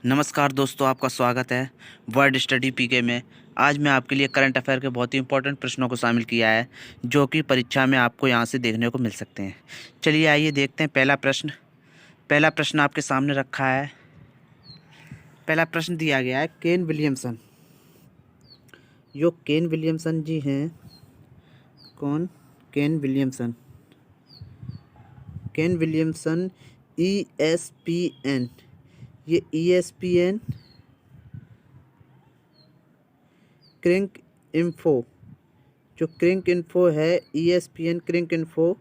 नमस्कार दोस्तों, आपका स्वागत है वर्ड स्टडी पीके में। आज मैं आपके लिए करंट अफेयर के बहुत ही इंपॉर्टेंट प्रश्नों को शामिल किया है, जो कि परीक्षा में आपको यहाँ से देखने को मिल सकते हैं। चलिए आइए देखते हैं पहला प्रश्न आपके सामने रखा है। पहला प्रश्न दिया गया है, केन विलियमसन। जो केन विलियमसन जी हैं, कौन? Kane Williamson. Kane Williamson ESPN, ये ESPN क्रिंक इन्फो, जो क्रिंक इन्फो है, ESPN Crick info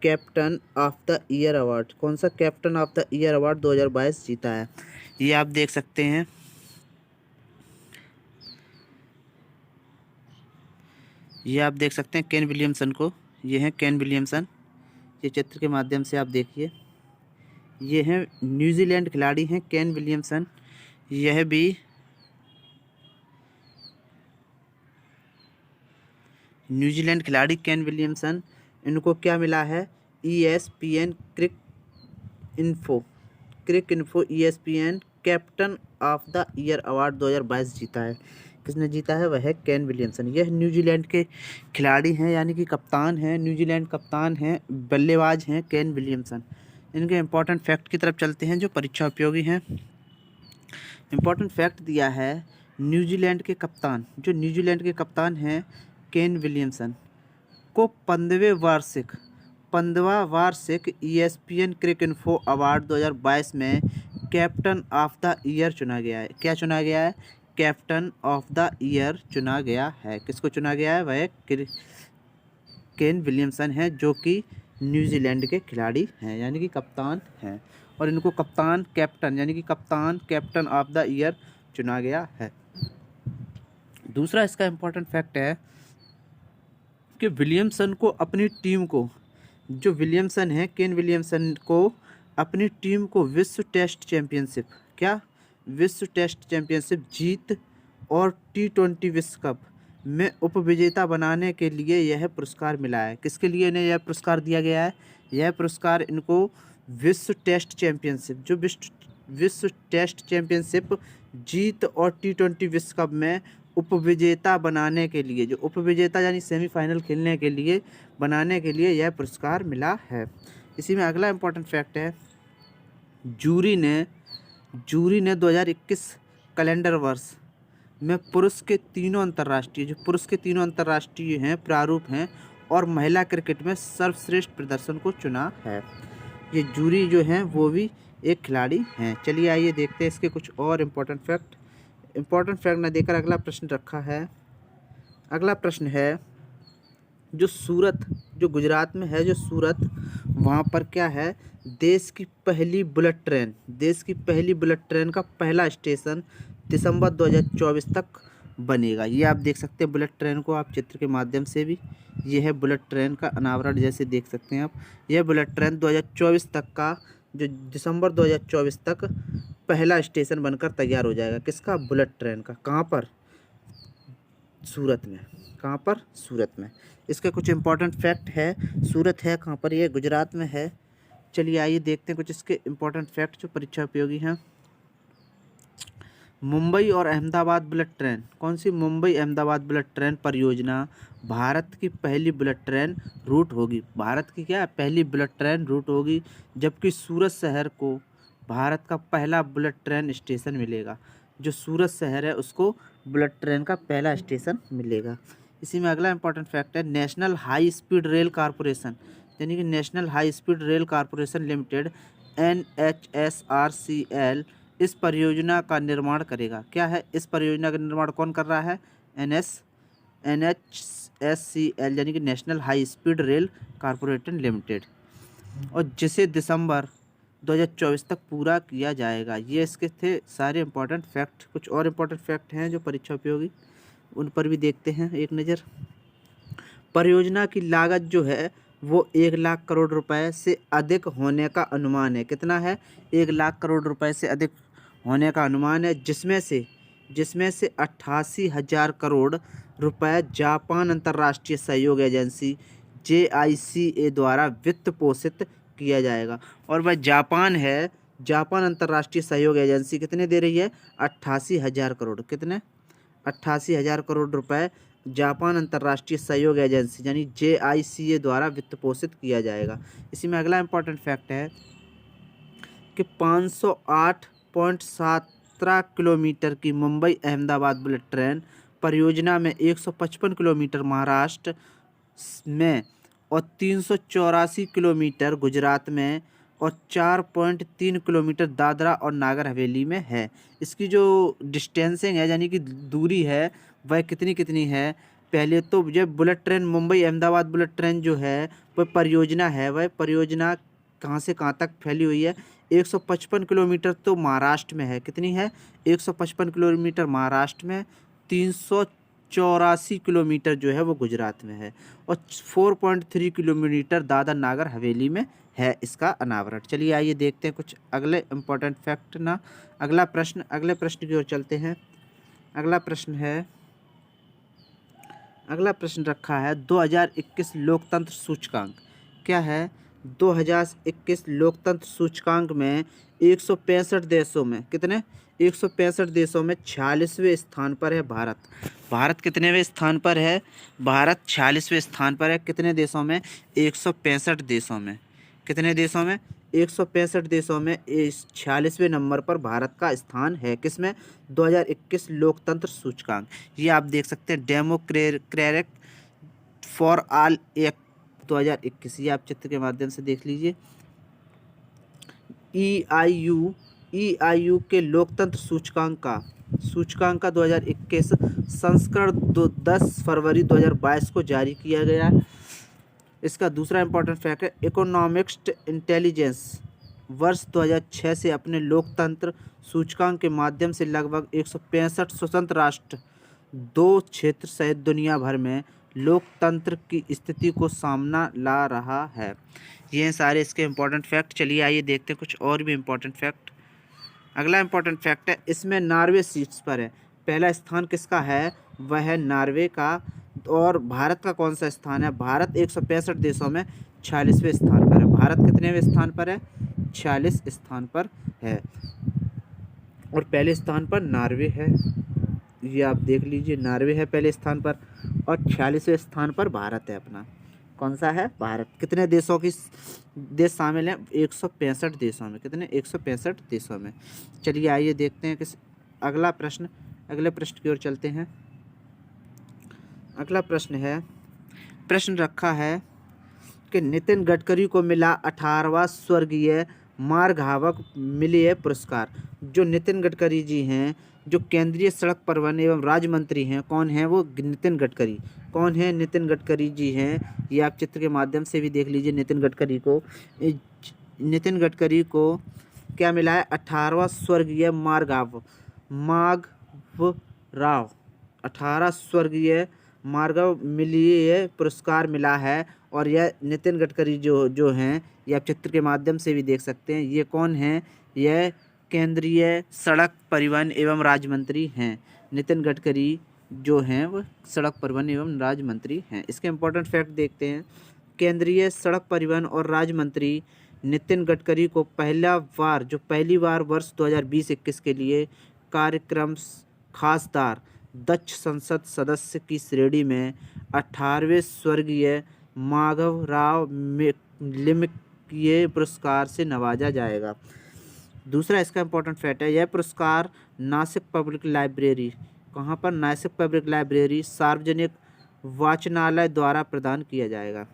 captain of the year award, कौन सा captain of the year award 2022 जीता है? ये आप देख सकते हैं। ये आप देख सकते हैं केन विलियमसन को। ये हैं केन विलियमसन। ये चित्र के माध्यम से आप देखिए, ये हैं न्यूजीलैंड खिलाड़ी हैं केन विलियमसन। यह भी न्यूजीलैंड खिलाड़ी केन विलियमसन, इनको क्या मिला है? ESPN Cricinfo ESPN captain of the year award 2022 जीता है। किसने जीता है? वह है केन विलियमसन। यह न्यूजीलैंड के खिलाड़ी हैं, यानी कि कप्तान हैं, न्यूजीलैंड कप्तान हैं, बल्लेबाज हैं केन विलियमसन। इनके इंपॉर्टेंट फैक्ट की तरफ चलते हैं जो परीक्षा उपयोगी हैं। इंपॉर्टेंट फैक्ट दिया है, न्यूजीलैंड के कप्तान हैं केन विलियमसन को 15वां वार्षिक ESPN क्रिक इन्फो अवार्ड 2022 में कैप्टन ऑफ द ईयर चुना गया है। क्या चुना गया है? कैप्टन ऑफ द ईयर चुना गया है। किसको चुना गया है? वह केन विलियमसन है, जो कि न्यूजीलैंड के खिलाड़ी हैं, यानी कि कप्तान हैं, और इनको कैप्टन ऑफ द ईयर चुना गया है। दूसरा इसका इम्पोर्टेंट फैक्ट है कि विलियमसन को अपनी टीम को, जो विलियमसन है केन विलियमसन को अपनी टीम को विश्व टेस्ट चैंपियनशिप जीत और T20 विश्व कप में उपविजेता बनाने के लिए यह पुरस्कार मिला है। किसके लिए इन्हें यह पुरस्कार दिया गया है? यह पुरस्कार इनको विश्व टेस्ट चैंपियनशिप जीत और T20 विश्व कप में उपविजेता बनाने के लिए, जो उपविजेता यानी सेमीफाइनल खेलने के लिए बनाने के लिए यह पुरस्कार मिला है। इसी में अगला इम्पोर्टेंट फैक्ट है, जूरी ने 2021 कैलेंडर वर्ष में पुरुष के तीनों अंतर्राष्ट्रीय हैं, प्रारूप हैं और महिला क्रिकेट में सर्वश्रेष्ठ प्रदर्शन को चुना है। ये जूरी जो हैं वो भी एक खिलाड़ी हैं। चलिए आइए देखते हैं इसके कुछ और इम्पोर्टेंट फैक्ट न देकर अगला प्रश्न रखा है। अगला प्रश्न है, जो गुजरात में है, जो सूरत, वहाँ पर क्या है? देश की पहली बुलेट ट्रेन का पहला स्टेशन दिसंबर 2024 तक बनेगा। ये आप देख सकते हैं बुलेट ट्रेन को, आप चित्र के माध्यम से भी। ये है बुलेट ट्रेन का अनावरण, जैसे देख सकते हैं आप। यह बुलेट ट्रेन 2024 तक का, जो दिसंबर 2024 तक पहला स्टेशन बनकर तैयार हो जाएगा। किसका? बुलेट ट्रेन का। कहाँ पर? सूरत में। कहाँ पर? सूरत में। इसके कुछ इंपॉर्टेंट फैक्ट है। सूरत है कहाँ पर? ये गुजरात में है। चलिए आइए देखते हैं कुछ इसके इंपॉर्टेंट फैक्ट जो परीक्षा उपयोगी हैं। मुंबई और अहमदाबाद बुलेट ट्रेन, कौन सी? मुंबई अहमदाबाद बुलेट ट्रेन परियोजना भारत की पहली बुलेट ट्रेन रूट होगी। भारत की क्या? पहली बुलेट ट्रेन रूट होगी, जबकि सूरत शहर को भारत का पहला बुलेट ट्रेन स्टेशन मिलेगा। जो सूरत शहर है उसको बुलेट ट्रेन का पहला स्टेशन मिलेगा। इसी में अगला इंपॉर्टेंट फैक्ट है, national high speed rail corporation, यानी कि national high speed rail corporation limited NHSRCL इस परियोजना का निर्माण करेगा। क्या है? इस परियोजना का निर्माण कौन कर रहा है? NHSCL, यानी कि national high speed rail corporation limited, और जिसे दिसंबर 2024 तक पूरा किया जाएगा। ये इसके थे सारे इंपॉर्टेंट फैक्ट। कुछ और इंपॉर्टेंट फैक्ट हैं जो परीक्षा उपयोगी, उन पर भी देखते हैं एक नज़र। परियोजना की लागत जो है वो 1 लाख करोड़ रुपए से अधिक होने का अनुमान है। कितना है? 1 लाख करोड़ रुपए से अधिक होने का अनुमान है, जिसमें से 88,000 करोड़ रुपए जापान अंतर्राष्ट्रीय सहयोग एजेंसी JICA द्वारा वित्त पोषित किया जाएगा। और वह जापान है, जापान अंतर्राष्ट्रीय सहयोग एजेंसी कितने दे रही है? 88,000 करोड़। कितने? 88,000 करोड़ रुपए जापान अंतर्राष्ट्रीय सहयोग एजेंसी यानी JICA द्वारा वित्त पोषित किया जाएगा। इसी में अगला इंपॉर्टेंट फैक्ट है कि 508.17 किलोमीटर की मुंबई अहमदाबाद बुलेट ट्रेन परियोजना में 155 किलोमीटर महाराष्ट्र में और 384 किलोमीटर गुजरात में और 4.3 किलोमीटर दादरा और नागर हवेली में है। इसकी जो डिस्टेंसिंग है यानी कि दूरी है वह कितनी कितनी है? पहले तो जब bullet train Mumbai Ahmedabad bullet train जो है वह परियोजना है, वह परियोजना कहाँ से कहाँ तक फैली हुई है? 155 किलोमीटर तो महाराष्ट्र में है। कितनी है? 155 किलोमीटर महाराष्ट्र में, 384 किलोमीटर जो है वो गुजरात में है और 4.3 किलोमीटर दादर नागर हवेली में है इसका अनावरण। चलिए आइए देखते हैं कुछ अगले इम्पोर्टेंट फैक्ट ना। अगले प्रश्न की ओर चलते हैं। अगला प्रश्न रखा है 2021 लोकतंत्र सूचकांक। क्या है? 2021 लोकतंत्र सूचकांक में 165 देशों में कितने? 165 देशों में 46वें स्थान पर है भारत। भारत कितनेवें स्थान पर है? भारत 46वें स्थान पर है। कितने देशों में? 165 देशों में। कितने देशों में? 165 देशों में 46वें नंबर पर भारत का स्थान है। किसमें? 2021 लोकतंत्र सूचकांक। ये आप देख सकते हैं डेमोक्रेटिक फॉर ऑल एक्ट 2021। ये आप चित्र के माध्यम से देख लीजिए। EIU के लोकतंत्र सूचकांक का 2021 संस्करण 10 फरवरी 2022 को जारी किया गया। इसका दूसरा इंपॉर्टेंट फैक्ट है इकोनॉमिस्ट इंटेलिजेंस वर्ष 2006 से अपने लोकतंत्र सूचकांक के माध्यम से लगभग 165 स्वतंत्र राष्ट्र, 2 क्षेत्र सहित दुनिया भर में लोकतंत्र की स्थिति को सामना ला रहा है। ये सारे इसके इम्पोर्टेंट फैक्ट। चलिए आइए देखते हैं कुछ और भी इम्पोर्टेंट फैक्ट। अगला इम्पोर्टेंट फैक्ट है इसमें नॉर्वे शीर्ष पर है। पहला स्थान किसका है? वह है नॉर्वे का। और भारत का कौन सा स्थान है? भारत 165 देशों में 46वें स्थान पर है। भारत कितनेवें स्थान पर है? 46 स्थान पर है और पहले स्थान पर नॉर्वे है। ये आप देख लीजिए, नॉर्वे है पहले स्थान पर और 46वें स्थान पर भारत है अपना। कौन सा है? भारत। कितने देशों की देश शामिल हैं? 165 देशों में। कितने? 165 देशों में। चलिए आइए देखते हैं किस अगले प्रश्न की ओर चलते हैं। अगला प्रश्न रखा है कि नितिन गडकरी को मिला 18वां स्वर्गीय मार्ग मिलिए पुरस्कार। जो नितिन गडकरी जी हैं, जो केंद्रीय सड़क परिवहन एवं राज्य मंत्री हैं, कौन है वो? नितिन गडकरी। कौन है? नितिन गडकरी जी हैं। ये आप चित्र के माध्यम से भी देख लीजिए। नितिन गडकरी को क्या मिला है? 18वां स्वर्गीय मार्गव 18 स्वर्गीय मार्गव मिलिए पुरस्कार मिला है। और यह नितिन गडकरी जो हैं, ये आप चित्र के माध्यम से भी देख सकते हैं। ये कौन हैं? यह केंद्रीय सड़क परिवहन एवं राज्य मंत्री हैं। नितिन गडकरी जो हैं वो सड़क परिवहन एवं राज्य मंत्री हैं। इसके इम्पोर्टेंट फैक्ट देखते हैं। केंद्रीय सड़क परिवहन और राज्य मंत्री नितिन गडकरी को पहली बार वर्ष 2020-21 के लिए कार्यक्रम खासदार दक्ष संसद सदस्य की श्रेणी में 18वें स्वर्गीय माधवराव लिमये पुरस्कार से नवाजा जाएगा। दूसरा इसका इम्पोर्टेंट फैक्ट है, यह पुरस्कार नासिक पब्लिक लाइब्रेरी, कहाँ पर? नासिक पब्लिक लाइब्रेरी सार्वजनिक वाचनालय द्वारा प्रदान किया जाएगा।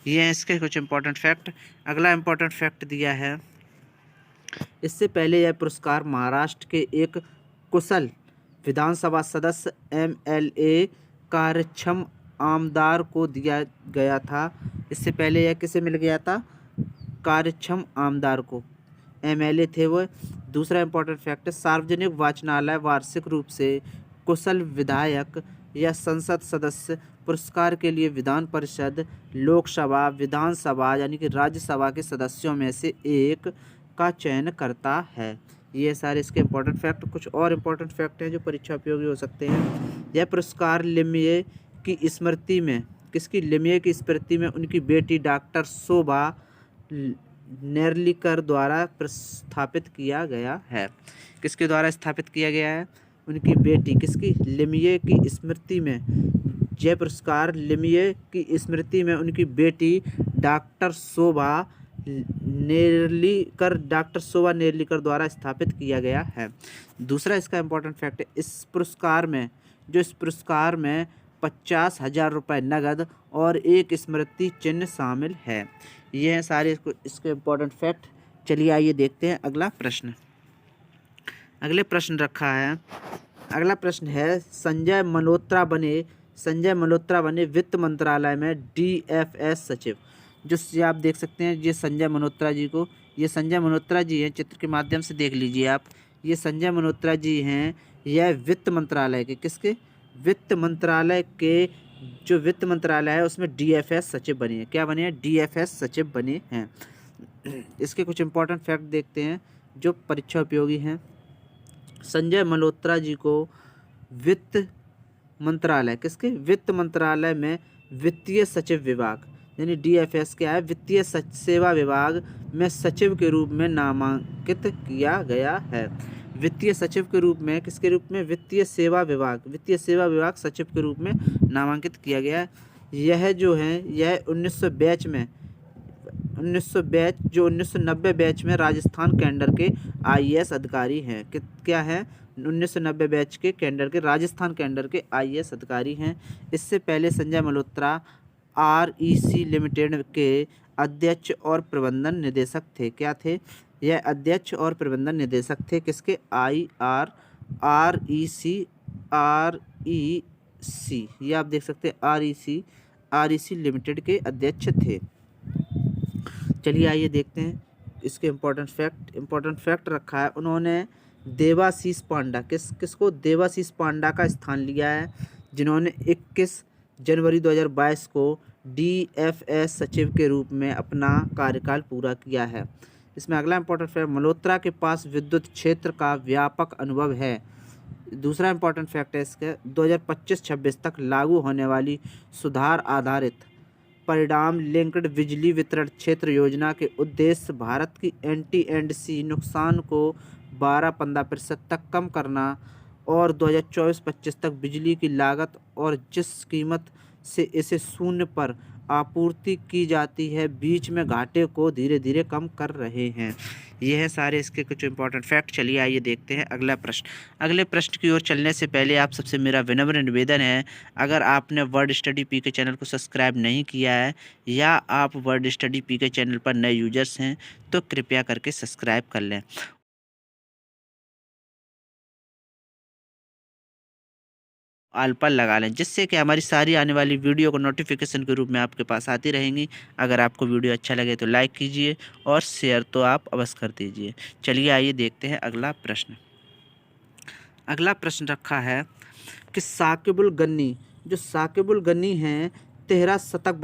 ये हैं इसके कुछ इम्पोर्टेंट फैक्ट। अगला इम्पोर्टेंट फैक्ट दिया है, इससे पहले यह पुरस्कार महाराष्ट्र के एक कुशल विधानसभा सदस्य MLA कार्यक्षम आमदार को दिया गया था। इससे पहले यह किसे मिल गया था? कार्यक्षम आमदार को, MLA थे वो। दूसरा इम्पोर्टेंट फैक्ट है सार्वजनिक वाचनालय वार्षिक रूप से कुशल विधायक या संसद सदस्य पुरस्कार के लिए विधान परिषद, लोकसभा, विधानसभा यानी कि राज्यसभा के सदस्यों में से एक का चयन करता है। ये सारे इसके इम्पोर्टेंट फैक्ट। कुछ और इम्पोर्टेंट फैक्ट हैं जो परीक्षा उपयोगी हो सकते हैं। यह पुरस्कार लिमये की स्मृति में, किसकी? लिमये की स्मृति में उनकी बेटी डॉक्टर शोभा नेर्लिकर द्वारा प्रस्थापित किया गया है। किसके द्वारा स्थापित किया गया है? उनकी बेटी किसकी? लिमिये की स्मृति में। यह पुरस्कार लिमिये की स्मृति में उनकी बेटी डॉक्टर शोभा नेर्लिकर द्वारा स्थापित किया गया है। दूसरा इसका इम्पोर्टेंट फैक्ट है, इस पुरस्कार में 50,000 रुपये नगद और एक स्मृति चिन्ह शामिल है। ये हैं सारे इसके इम्पोर्टेंट फैक्ट। चलिए आइए देखते हैं अगला प्रश्न। अगला प्रश्न है, संजय मल्होत्रा बने वित्त मंत्रालय में DFS सचिव। जो आप देख सकते हैं, ये संजय मल्होत्रा जी हैं, चित्र के माध्यम से देख लीजिए आप। ये संजय मल्होत्रा जी हैं, यह वित्त मंत्रालय के किसके? वित्त मंत्रालय के जो वित्त मंत्रालय है उसमें DFS सचिव बने हैं। क्या बने हैं? DFS सचिव बने हैं। इसके कुछ इंपॉर्टेंट फैक्ट देखते हैं जो परीक्षा उपयोगी हैं। संजय मल्होत्रा जी को वित्त मंत्रालय किसके? वित्त मंत्रालय में वित्तीय सचिव विभाग यानी DFS क्या है? वित्तीय सेवा विभाग में सचिव के रूप में नामांकित किया गया है। वित्तीय सचिव के रूप में किसके रूप में? वित्तीय सेवा विभाग सचिव के रूप में नामांकित किया गया है। यह जो है यह 1990 बैच में राजस्थान कैडर के IAS अधिकारी हैं। क्या है? 1990 बैच के कैडर के राजस्थान कैडर के IAS अधिकारी हैं। इससे पहले संजय मल्होत्रा REC लिमिटेड के अध्यक्ष और प्रबंधन निदेशक थे। क्या थे? यह अध्यक्ष और प्रबंधन निदेशक थे किसके? REC ये आप देख सकते हैं, REC लिमिटेड के अध्यक्ष थे। चलिए आइए देखते हैं इसके इम्पोर्टेंट फैक्ट रखा है। उन्होंने देवाशीष पांडा किसको? देवाशीष पांडा का स्थान लिया है, जिन्होंने 21 जनवरी 2022 को DFS सचिव के रूप में अपना कार्यकाल पूरा किया है। इसमें अगला इम्पोर्टेंट फैक्ट, मल्होत्रा के पास विद्युत क्षेत्र का व्यापक अनुभव है। दूसरा इम्पोर्टेंट फैक्ट है इसके, 2025-26 तक लागू होने वाली सुधार आधारित परिणाम लिंक्ड बिजली वितरण क्षेत्र योजना के उद्देश्य भारत की NT&C नुकसान को 12-15% तक कम करना और 2024-25 तक बिजली की लागत और जिस कीमत से इसे शून्य पर आपूर्ति की जाती है बीच में घाटे को धीरे धीरे कम कर रहे हैं। ये है सारे इसके कुछ इंपॉर्टेंट फैक्ट। चलिए आइए देखते हैं अगला प्रश्न। अगले प्रश्न की ओर चलने से पहले आप सबसे मेरा विनम्र निवेदन है, अगर आपने वर्ड स्टडी पीके चैनल को सब्सक्राइब नहीं किया है या आप वर्ड स्टडी पीके चैनल पर नए यूजर्स हैं तो कृपया करके सब्सक्राइब कर लें, ऑल पर लगा लें, जिससे कि हमारी सारी आने वाली वीडियो को नोटिफिकेशन के रूप में आपके पास आती रहेंगी। अगर आपको वीडियो अच्छा लगे तो लाइक कीजिए और शेयर तो आप अवश्य कर दीजिए। चलिए आइए देखते हैं अगला प्रश्न। अगला प्रश्न रखा है कि साकिबुल गन्नी हैं 13 शतक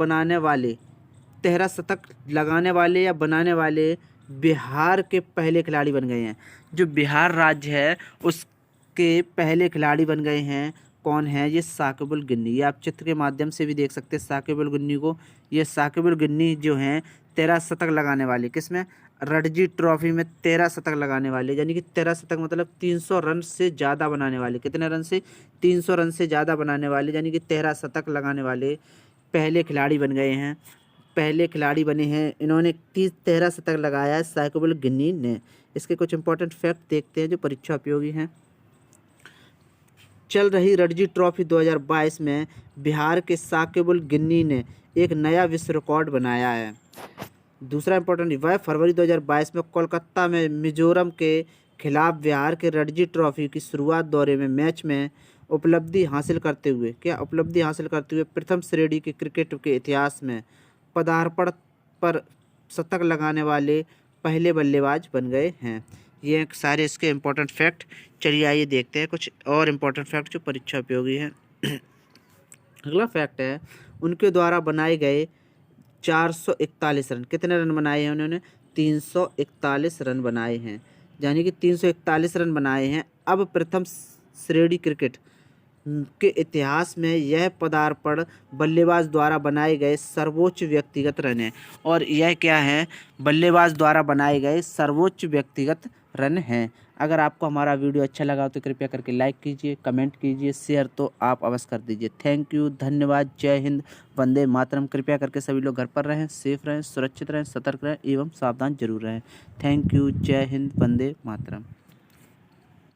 लगाने वाले या बनाने वाले बिहार के पहले खिलाड़ी बन गए हैं। जो बिहार राज्य है उसके पहले खिलाड़ी बन गए हैं। कौन है? ये साकिबुल गन्नी। ये आप चित्र के माध्यम से भी देख सकते हैं साकिबुल गन्नी को। ये साकिबुल गन्नी जो हैं 13 शतक लगाने वाले, किसमें? रणजी ट्रॉफी में 13 शतक लगाने वाले, यानी कि 13 शतक मतलब 300 रन से ज़्यादा बनाने वाले। कितने रन से? 300 रन से ज़्यादा बनाने वाले, यानी कि 13 शतक लगाने वाले पहले खिलाड़ी बन गए हैं, पहले खिलाड़ी बने हैं। इन्होंने 13 शतक लगाया है साकिबुल गन्नी ने। इसके कुछ इंपॉर्टेंट फैक्ट देखते हैं जो परीक्षा उपयोगी हैं। चल रही रणजी ट्रॉफी 2022 में बिहार के साकिबुल गन्नी ने एक नया विश्व रिकॉर्ड बनाया है। दूसरा इंपॉर्टेंट, वह फरवरी 2022 में कोलकाता में मिजोरम के खिलाफ बिहार के रणजी ट्रॉफी की शुरुआत दौरे में मैच में उपलब्धि हासिल करते हुए प्रथम श्रेणी के क्रिकेट के इतिहास में पदार्पण पर शतक लगाने वाले पहले बल्लेबाज बन गए हैं। ये सारे इसके इम्पोर्टेंट फैक्ट। चलिए आइए देखते हैं कुछ और इम्पोर्टेंट फैक्ट जो परीक्षा उपयोगी हैं। अगला फैक्ट है, उनके द्वारा बनाए गए 441 रन। कितने रन बनाए हैं उन्होंने? 341 रन बनाए हैं, यानी कि 341 रन बनाए हैं। अब प्रथम श्रेणी क्रिकेट के इतिहास में यह पदार्पण बल्लेबाज द्वारा बनाए गए सर्वोच्च व्यक्तिगत रन है। और यह क्या है, बल्लेबाज द्वारा बनाए गए सर्वोच्च व्यक्तिगत रन हैं। अगर आपको हमारा वीडियो अच्छा लगा तो कृपया करके लाइक कीजिए, कमेंट कीजिए, शेयर तो आप अवश्य कर दीजिए। थैंक यू, धन्यवाद, जय हिंद, वंदे मातरम। कृपया करके सभी लोग घर पर रहें, सेफ रहें, सुरक्षित रहें, सतर्क रहें एवं सावधान जरूर रहें। थैंक यू, जय हिंद, वंदे मातरम।